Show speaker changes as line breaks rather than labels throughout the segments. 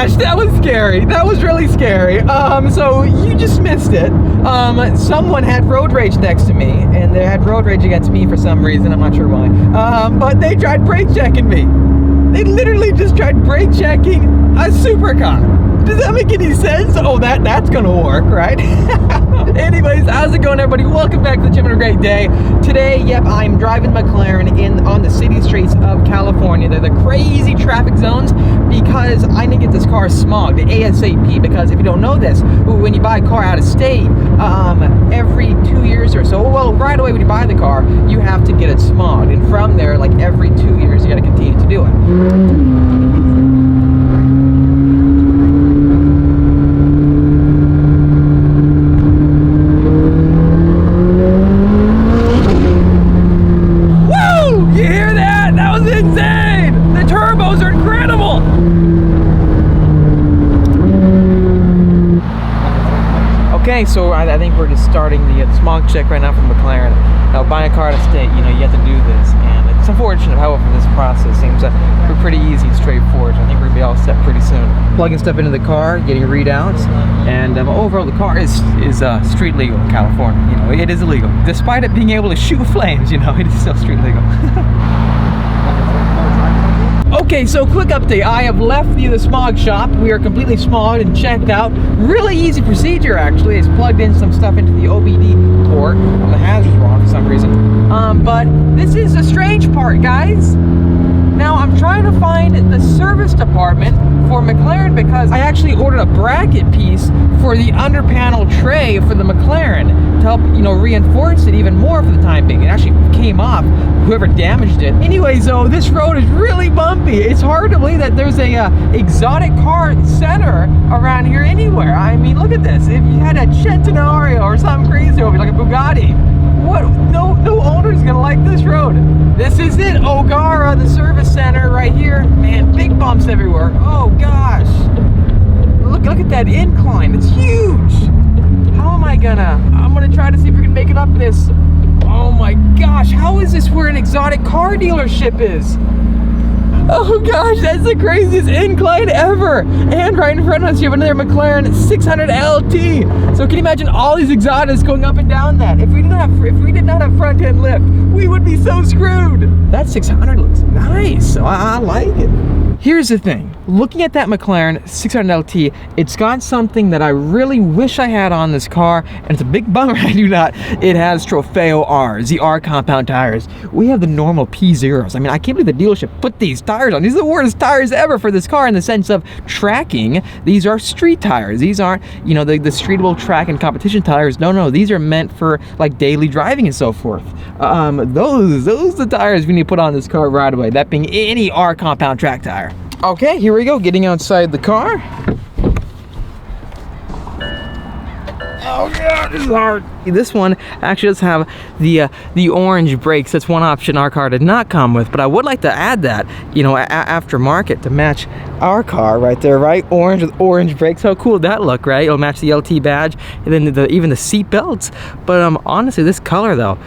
gosh, that was scary. That was really scary. So you just missed it. Someone had road rage next to me, and they had road rage against me for some reason. I'm not sure why. But they tried brake checking me. They literally just tried brake checking a supercar. Does that make any sense? Oh, that's gonna work, right? Anyways, how's it going, everybody? Welcome back to the gym and a great day. Today, yep, I'm driving McLaren on the city streets of California. They're the crazy traffic zones because I need to get this car smogged ASAP. Because if you don't know this, when you buy a car out of state, every 2 years or so, well, right away when you buy the car, you have to get it smogged, and from there, like every 2 years, you got to continue to do it. Okay, so I think we're just starting the smog check right now from McLaren. Now, buying a car out of state, you know, you have to do this, and it's unfortunate. However, this process seems pretty easy and straightforward. I think we're gonna be all set pretty soon. Plugging stuff into the car, getting readouts, and overall, the car is street legal in California. You know, it is illegal, despite it being able to shoot flames. You know, it is still street legal. Okay, so quick update. I have left the smog shop. We are completely smogged and checked out. Really easy procedure, actually. It's plugged in some stuff into the OBD port. The hazard's wrong for some reason. But this is a strange part, guys. Now, I'm trying to find the service department for McLaren because I actually ordered a bracket piece for the under panel tray for the McLaren to help, you know, reinforce it even more for the time being. It actually came off, whoever damaged it. Anyways, though, this road is really bumpy. It's hard to believe that there's a exotic car center around here anywhere. I mean, look at this. If you had a Centenario or something crazy over, like a Bugatti, what? No owner's gonna like this road. This is it, O'Gara, the service center right here. Man, big bumps everywhere. Oh gosh, look at that incline. It's huge. How am I gonna? I'm gonna try to see if we can make it up this. Oh my gosh, how is this where an exotic car dealership is? Oh gosh, that's the craziest incline ever. And right in front of us, you have another McLaren 600 LT. So can you imagine all these exotics going up and down that? If we did not have front end lift, we would be so screwed. That 600 looks nice. I like it. Here's the thing, looking at that McLaren 600 LT, it's got something that I really wish I had on this car, and it's a big bummer I do not. It has Trofeo R's, the R compound tires. We have the normal P0s. I mean, I can't believe the dealership put these tires on. These are the worst tires ever for this car in the sense of tracking. These are street tires. These aren't, you know, the streetable track and competition tires. No, these are meant for like daily driving and so forth. Those are the tires we need to put on this car right away, that being any R compound track tire. Okay, here we go, getting outside the car. Oh god, this is hard. This one actually does have the orange brakes. That's one option our car did not come with, but I would like to add that, you know, aftermarket to match our car right there, right? Orange with orange brakes. How cool would that look, right? It'll match the LT badge, and then even the seat belts. But honestly, this color though,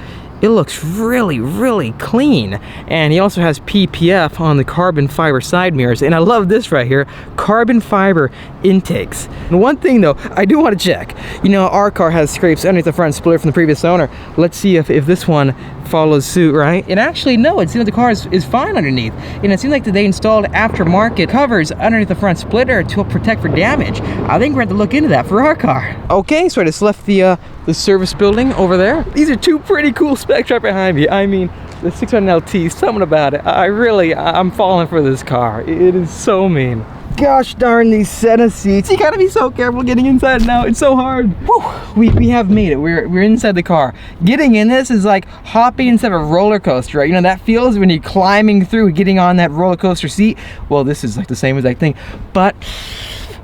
it looks really, really clean. And he also has PPF on the carbon fiber side mirrors. And I love this right here, carbon fiber intakes. And one thing though, I do want to check. You know, our car has scrapes underneath the front splitter from the previous owner. Let's see if this one follows suit, right? And actually, no, it seems like the car is fine underneath. And it seems like that they installed aftermarket covers underneath the front splitter to protect for damage. I think we're going to look into that for our car. Okay, so I just left the service building over there. These are two pretty cool specs right behind me. I mean, the 600 LT, something about it. I'm falling for this car. It is so mean. Gosh darn these center seats. You gotta be so careful getting inside and out. It's so hard. Whew, we have made it. We're inside the car. Getting in this is like hopping inside a roller coaster, right? You know, that feels when you're climbing through, getting on that roller coaster seat. Well, this is like the same exact thing. But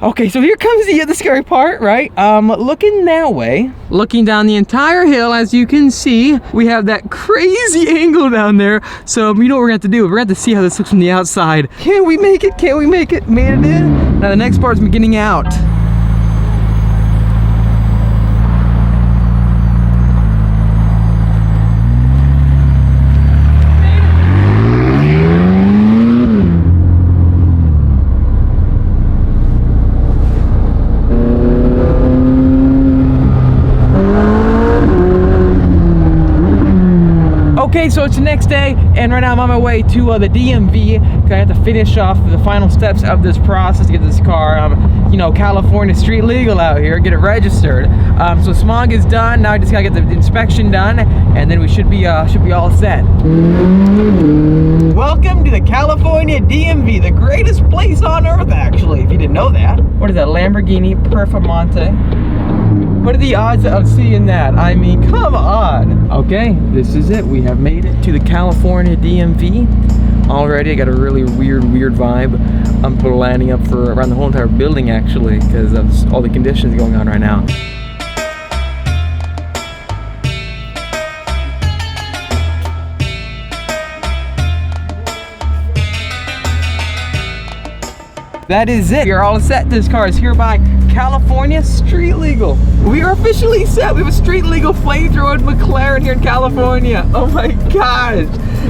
okay, so here comes the scary part, right? Looking that way, looking down the entire hill, as you can see, we have that crazy angle down there. So you know what we're gonna have to do? We're gonna have to see how this looks from the outside. Can we make it? Can we make it? Made it in. Now the next part is me getting out. Okay, so it's the next day, and right now I'm on my way to the DMV. I have to finish off the final steps of this process to get this car, you know, California street legal out here, get it registered. So smog is done. Now I just gotta get the inspection done, and then we should be all set. Welcome to the California DMV, the greatest place on earth, actually, if you didn't know that. What is that, Lamborghini Performante? What are the odds of seeing that? I mean, come on. Okay, this is it. We have made it to the California DMV. Already, I got a really weird vibe. I'm landing up for around the whole entire building, actually, because of all the conditions going on right now. That is it. We are all set. This car is hereby California street legal. We are officially set. We have a street legal flamethrower McLaren here in California. Oh my gosh.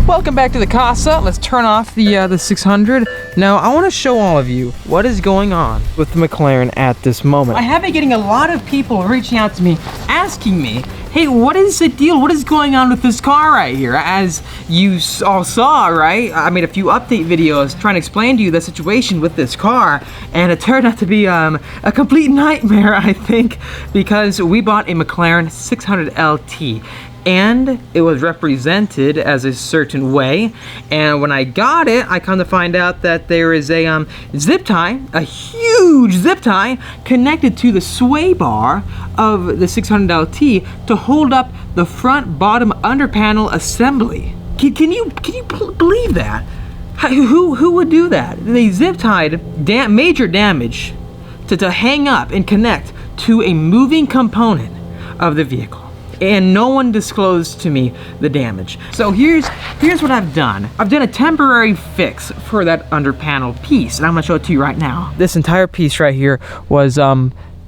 Welcome back to the Casa. Let's turn off the 600. Now, I want to show all of you what is going on with the McLaren at this moment. I have been getting a lot of people reaching out to me, asking me, hey, what is the deal? What is going on with this car right here? As you all saw, right? I made a few update videos trying to explain to you the situation with this car, and it turned out to be a complete nightmare, I think, because we bought a McLaren 600 LT. And it was represented as a certain way, and when I got it, I come to find out that there is a zip tie, a huge zip tie, connected to the sway bar of the 600 LT to hold up the front bottom under panel assembly. Can you believe that? Who would do that? They zip tied major damage to hang up and connect to a moving component of the vehicle. And no one disclosed to me the damage. So here's what I've done. I've done a temporary fix for that under panel piece, and I'm gonna show it to you right now. This entire piece right here was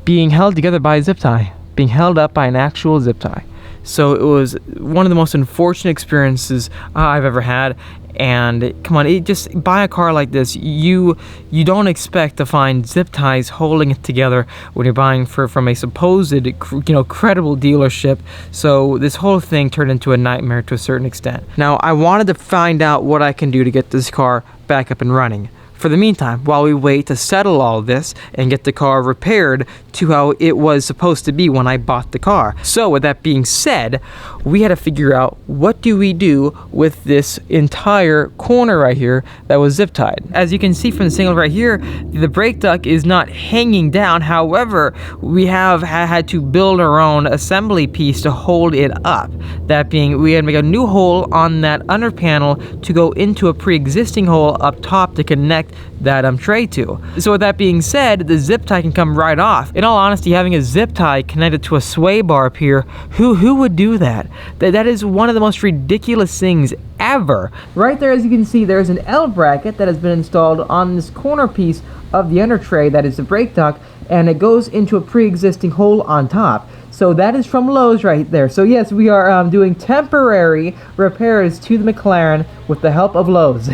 being held together by a zip tie, being held up by an actual zip tie. So it was one of the most unfortunate experiences I've ever had. And come on, just buy a car like this, you don't expect to find zip ties holding it together when you're buying from a supposed, credible dealership. So this whole thing turned into a nightmare to a certain extent. Now, I wanted to find out what I can do to get this car back up and running. For the meantime, while we wait to settle all this and get the car repaired to how it was supposed to be when I bought the car. So with that being said, we had to figure out what do we do with this entire corner right here that was zip tied. As you can see from the signal right here, the brake duct is not hanging down. However, we have had to build our own assembly piece to hold it up. That being, we had to make a new hole on that under panel to go into a pre-existing hole up top to connect that tray to. So with that being said, the zip tie can come right off. In all honesty, having a zip tie connected to a sway bar up here, who would do that? That is one of the most ridiculous things ever. Right there, as you can see, there's an L bracket that has been installed on this corner piece of the under tray that is the brake duct, and it goes into a pre-existing hole on top. So that is from Lowe's right there. So yes, we are doing temporary repairs to the McLaren with the help of Lowe's.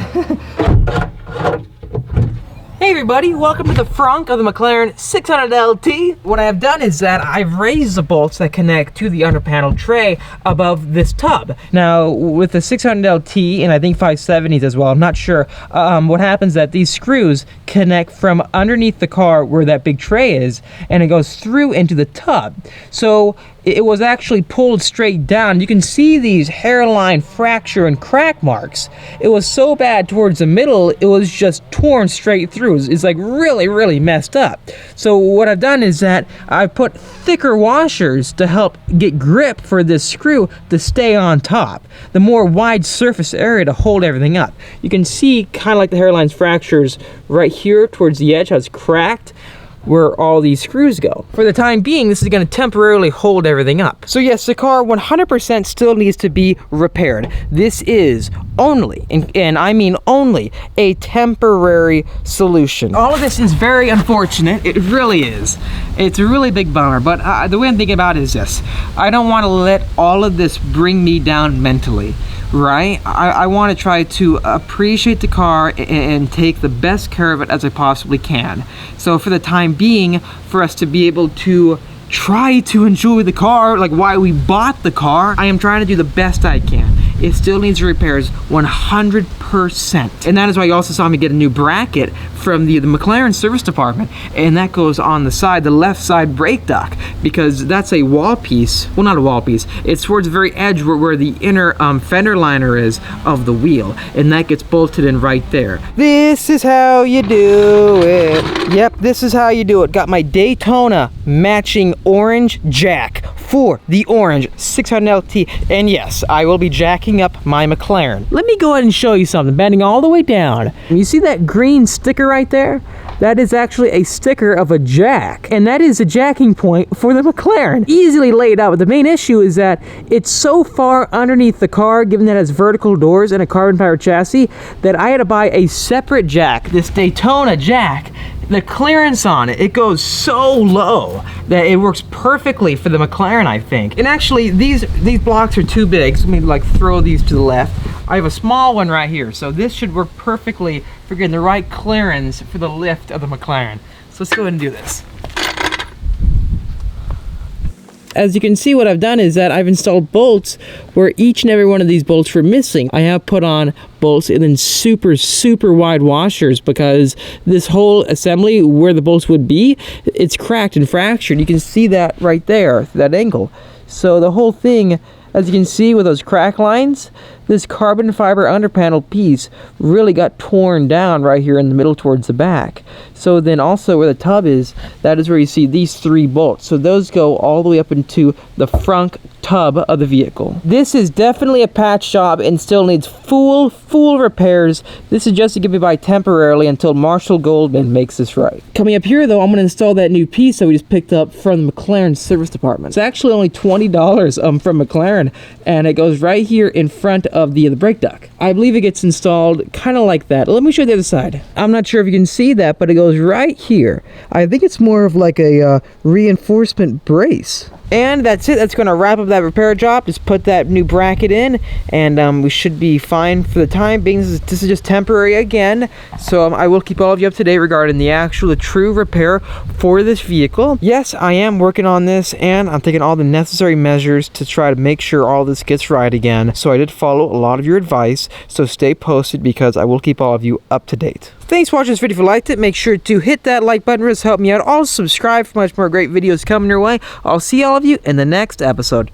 Hey everybody, welcome to the front of the McLaren 600 LT. What I have done is that I've raised the bolts that connect to the under panel tray above this tub. Now with the 600 LT and I think 570s as well, I'm not sure, what happens is that these screws connect from underneath the car where that big tray is, and it goes through into the tub. So it was actually pulled straight down. You can see these hairline fracture and crack marks. It was so bad towards the middle, it was just torn straight through. It's like really messed up. So what I've done is that I've put thicker washers to help get grip for this screw to stay on top. The more wide surface area to hold everything up. You can see kind of like the hairline's fractures right here towards the edge, how it's cracked, where all these screws go. For the time being, this is going to temporarily hold everything up. So yes, the car 100% still needs to be repaired. This is only, and I mean only, a temporary solution. All of this is very unfortunate. It really is. It's a really big bummer, but the way I'm thinking about it is this. I don't want to let all of this bring me down mentally. Right? I want to try to appreciate the car and take the best care of it as I possibly can. So for the time being, for us to be able to try to enjoy the car, like why we bought the car, I am trying to do the best I can. it still needs repairs 100%. And that is why you also saw me get a new bracket from the McLaren service department, and that goes on the side, the left side brake duct, because that's a wall piece. Well, not a wall piece. It's towards the very edge where the inner fender liner is of the wheel, and that gets bolted in right there. This is how you do it. Yep, this is how you do it. Got my Daytona matching orange jack for the orange 600 LT, and yes, I will be jacking up my McLaren. Let me go ahead and show you something, bending all the way down. You see that green sticker right there? That is actually a sticker of a jack, and that is a jacking point for the McLaren. Easily laid out, but the main issue is that it's so far underneath the car, given that it has vertical doors and a carbon fiber chassis, that I had to buy a separate jack. This Daytona jack, the clearance on it, it goes so low that it works perfectly for the McLaren, I think. And actually, these blocks are too big, so maybe like throw these to the left. I have a small one right here, so this should work perfectly for getting the right clearance for the lift of the McLaren. So let's go ahead and do this. As you can see, what I've done is that I've installed bolts where each and every one of these bolts were missing. I have put on bolts and then super wide washers, because this whole assembly where the bolts would be, it's cracked and fractured. You can see that right there, that angle. So the whole thing, as you can see with those crack lines, this carbon fiber underpanel piece really got torn down right here in the middle towards the back. So then also where the tub is, that is where you see these 3 bolts. So those go all the way up into the front tub of the vehicle. This is definitely a patch job and still needs full repairs. This is just to get me by temporarily until Marshall Goldman makes this right. Coming up here though, I'm going to install that new piece that we just picked up from the McLaren service department. It's actually only $20 from McLaren, and it goes right here in front of the brake duct. I believe it gets installed kind of like that. Let me show you the other side. I'm not sure if you can see that, but it goes right here. I think it's more of like a reinforcement brace. And that's it. That's going to wrap up that repair job. Just put that new bracket in, and we should be fine for the time being. This is just temporary again. So I will keep all of you up to date regarding the true repair for this vehicle. Yes, I am working on this, and I'm taking all the necessary measures to try to make sure all this gets right again. So I did follow a lot of your advice. So stay posted, because I will keep all of you up to date. Thanks for watching this video. If you liked it, make sure to hit that like button. It help me out. Also subscribe for much more great videos coming your way. I'll see all of you in the next episode.